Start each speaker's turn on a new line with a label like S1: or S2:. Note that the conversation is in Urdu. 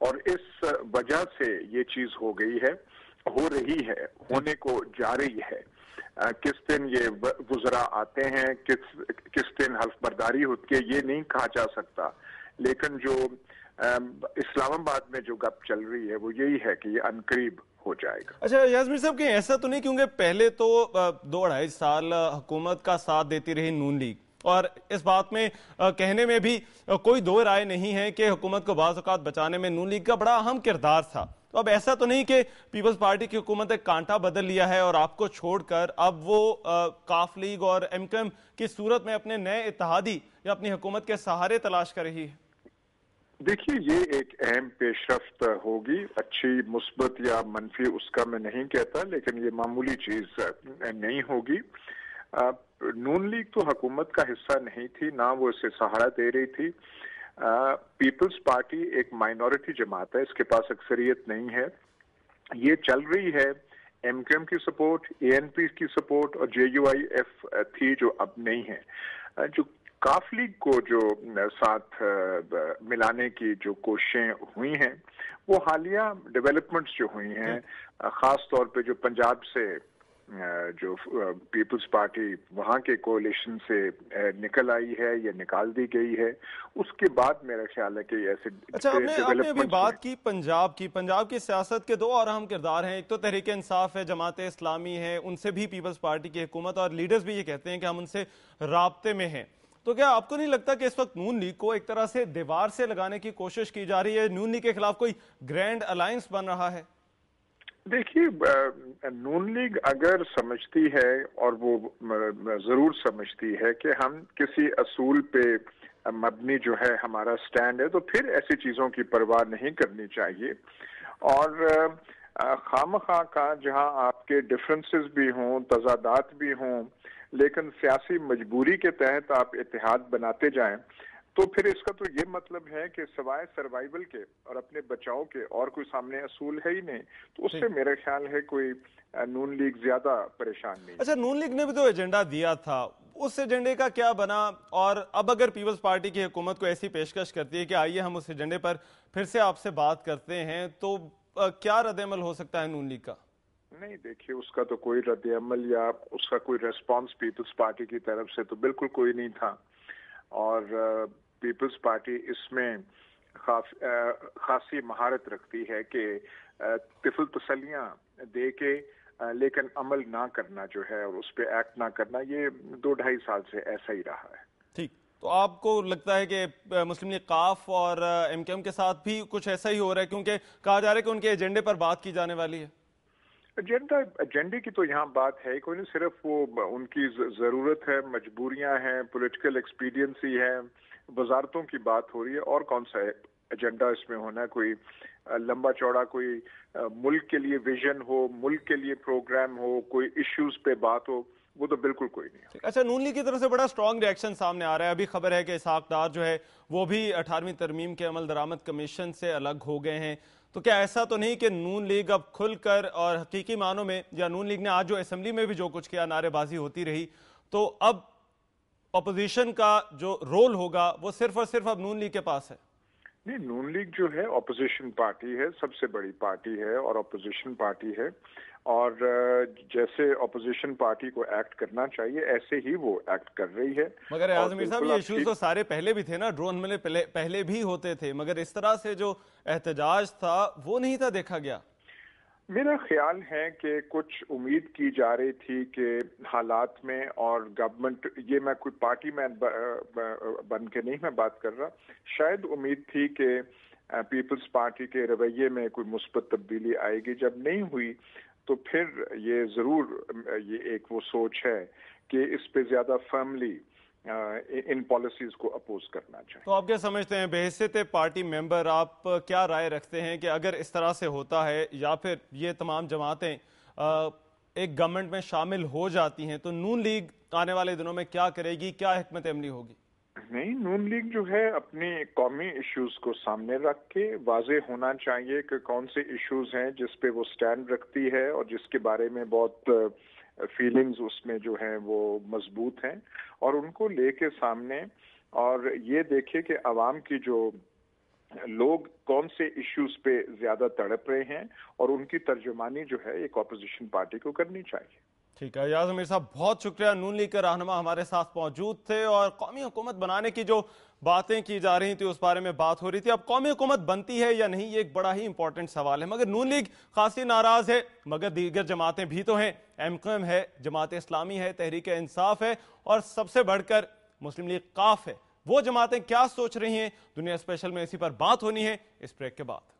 S1: اور اس وجہ سے یہ چیز ہو گئی ہے، ہو رہی ہے، ہونے کو جا رہی ہے۔ کس دن یہ وزراء آتے ہیں، کس دن حلف برداری ہوتی ہے، یہ نہیں کہا جا سکتا، لیکن جو اسلام آباد میں جو گپ چل رہی ہے وہ یہی ہے کہ یہ عنقریب ہو جائے گا۔
S2: اچھا یاسمین صاحب، کہ ایسا تو نہیں، کیونکہ پہلے تو 2-2.5 سال حکومت کا ساتھ دیتی رہی نون لیگ، اور اس بات میں کہنے میں بھی کوئی دو رائے نہیں ہے کہ حکومت کو بعض اوقات بچانے میں نون لیگ کا بڑا اہم کردار تھا، تو اب ایسا تو نہیں کہ پیپلز پارٹی کی حکومت ایک کانٹا بدل لیا ہے اور آپ کو چھوڑ کر اب وہ کاف لیگ اور ایم کیو ایم کی صورت میں اپنے نئے اتحادی یا اپنی حکومت کے سہارے تلاش کر رہی ہے؟
S1: دیکھیے، یہ ایک اہم پیش رفت ہوگی، اچھی، مثبت یا منفی اس کا میں نہیں کہتا، لیکن یہ معمولی چیز نہیں ہوگی۔ نون لیگ تو حکومت کا حصہ نہیں تھی، نہ وہ اسے سہارا دے رہی تھی۔ پیپلز پارٹی ایک مائنورٹی جماعت ہے، اس کے پاس اکثریت نہیں ہے، یہ چل رہی ہے ایم کیو ایم کی سپورٹ، اے این پی کی سپورٹ، اور جے یو آئی ایف تھی جو اب نہیں ہے۔ جو کاف لیگ کو جو ساتھ ملانے کی جو کوششیں ہوئی ہیں، وہ حالیہ ڈیولپمنٹس جو ہوئی ہیں، خاص طور پہ جو پنجاب سے جو پیپلز پارٹی وہاں کے کولیشن سے نکل آئی ہے یا نکال دی گئی ہے، اس کے بعد میرا خیال ہے کہ ایسے
S2: اچھا، آپ نے ابھی بات کی پنجاب کی سیاست کے دو اور اہم کردار ہیں، ایک تو تحریک انصاف ہے، جماعت اسلامی ہے، ان سے بھی پیپلز پارٹی کی حکومت اور لیڈرز بھی یہ کہتے ہیں کہ ہم ان سے رابطے میں ہیں، تو کیا آپ کو نہیں لگتا کہ اس وقت نون لیگ کو ایک طرح سے دیوار سے لگانے کی کوشش کی جا رہی ہے، نون لیگ کے خلاف کوئی گرینڈ الائنس بن رہا ہے؟
S1: دیکھیے، نون لیگ اگر سمجھتی ہے، اور وہ ضرور سمجھتی ہے کہ ہم کسی اصول پہ مبنی جو ہے ہمارا سٹینڈ ہے، تو پھر ایسی چیزوں کی پرواہ نہیں کرنی چاہیے، اور خواہ کا جہاں آپ کے ڈفرنسز بھی ہوں، تضادات بھی ہوں، لیکن سیاسی مجبوری کے تحت آپ اتحاد بناتے جائیں، تو پھر اس کا تو یہ مطلب ہے کہ سوائے سروائیول کے اور اپنے بچاؤ کے اور کوئی سامنے اصول ہے ہی نہیں، تو اس سے میرا خیال ہے کوئی نون لیگ زیادہ پریشان نہیں۔
S2: اچھا، نون لیگ نے بھی تو ایجنڈا دیا تھا، اس ایجنڈے کا کیا بنا؟ اور اب اگر پیپلز پارٹی کی حکومت کو ایسی پیشکش کرتی ہے کہ آئیے ہم اس ایجنڈے پر پھر سے آپ سے بات کرتے ہیں، تو کیا رد عمل ہو سکتا ہے نون لیگ کا؟
S1: نہیں، دیکھیے، اس کا تو کوئی رد عمل یا اس کا کوئی ریسپانس پیپلز پارٹی کی طرف سے تو بالکل کوئی نہیں تھا، اور پیپلز پارٹی اس میں خاصی مہارت رکھتی ہے کہ طفل تسلیاں دے کے لیکن عمل نہ کرنا جو ہے، اور اس پہ ایکٹ نہ کرنا، یہ 2-2.5 سال سے ایسا ہی رہا ہے۔
S2: ٹھیک، تو آپ کو لگتا ہے کہ مسلم لیگ قاف اور ایم کیو ایم کے ساتھ بھی کچھ ایسا ہی ہو رہا ہے، کیونکہ کہا جا رہا ہے کہ ان کے ایجنڈے پر بات کی جانے والی ہے؟
S1: ایجنڈے کی تو یہاں بات ہے کوئی نہیں، صرف وہ ان کی ضرورت ہے، مجبوریاں ہیں، پولیٹیکل ایکسپیڈینسی ہے، وزارتوں کی بات ہو رہی ہے، اور کون سا ایجنڈا اس میں ہونا ہے؟ کوئی لمبا چوڑا کوئی ملک کے لیے ویژن ہو، ملک کے لیے پروگرام ہو، کوئی ایشوز پہ بات ہو، وہ تو بالکل کوئی نہیں۔
S2: اچھا، نون لیگ کی طرف سے بڑا سٹرونگ ریاکشن سامنے آ رہا ہے، ابھی خبر ہے کہ اسحاق ڈار جو ہے وہ بھی 18ویں ترمیم کے عمل درآمد کمیشن سے الگ ہو گئے ہیں، تو کیا ایسا تو نہیں کہ نون لیگ اب کھل کر اور حقیقی معنوں میں، یا نون لیگ نے آج جو اسمبلی میں بھی جو کچھ کیا، نعرے بازی ہوتی رہی، تو اب اپوزیشن کا جو رول ہوگا وہ صرف اور صرف اب نون لیگ کے پاس ہے؟
S1: نہیں، نون لیگ جو ہے اپوزیشن پارٹی ہے، سب سے بڑی پارٹی ہے اور اپوزیشن پارٹی ہے، اور جیسے اپوزیشن پارٹی کو ایکٹ کرنا چاہیے ایسے ہی وہ ایکٹ کر رہی ہے۔
S2: مگر اعظم صاحب، یہ ایشوز تو سارے پہلے بھی تھے نا، ڈرون حملے پہلے بھی ہوتے تھے، مگر اس طرح سے جو احتجاج تھا وہ نہیں تھا دیکھا گیا۔
S1: میرا خیال ہے کہ کچھ امید کی جا رہی تھی کہ حالات میں، اور گورنمنٹ، یہ میں کوئی پارٹی مین بن کے نہیں میں بات کر رہا، شاید امید تھی کہ پیپلز پارٹی کے رویے میں کوئی مثبت تبدیلی آئے گی، جب نہیں ہوئی تو پھر یہ ضرور یہ ایک وہ سوچ ہے کہ اس پہ زیادہ فرملی ان پالیسیز کو اپوز کرنا چاہیے۔
S2: تو آپ کیا سمجھتے ہیں، بحیثیت پارٹی ممبر آپ کیا رائے رکھتے ہیں کہ اگر اس طرح سے ہوتا ہے یا پھر یہ تمام جماعتیں ایک گورنمنٹ میں شامل ہو جاتی ہیں، تو نون لیگ آنے والے دنوں میں کیا کرے گی، کیا حکمت عملی ہوگی؟
S1: نہیں، نون لیگ جو ہے اپنی قومی ایشوز کو سامنے رکھ کے واضح ہونا چاہیے کہ کون سے ایشوز ہیں جس پہ وہ سٹینڈ رکھتی ہے، اور جس کے بارے میں بہت فیلنگز اس میں جو ہیں وہ مضبوط ہیں، اور ان کو لے کے سامنے، اور یہ دیکھے کہ عوام کی جو لوگ کون سے ایشوز پہ زیادہ تڑپ رہے ہیں اور ان کی ترجمانی جو ہے ایک اپوزیشن پارٹی کو کرنی چاہیے.
S2: ٹھیک ہے ایاز امیر صاحب، بہت شکریہ. نون لیگ کے رہنما ہمارے ساتھ موجود تھے اور قومی حکومت بنانے کی جو باتیں کی جا رہی تھیں اس بارے میں بات ہو رہی تھی. اب قومی حکومت بنتی ہے یا نہیں یہ ایک بڑا ہی امپورٹنٹ سوال ہے، مگر نون لیگ خاصی ناراض ہے، مگر دیگر جماعتیں بھی تو ہیں. MQM ہے، جماعت اسلامی ہے، تحریک انصاف ہے اور سب سے بڑھ کر مسلم لیگ ق ہے. وہ جماعتیں کیا سوچ رہی ہیں؟ دنیا اسپیشل میں اسی پر بات ہونی ہے اس بریک کے بعد.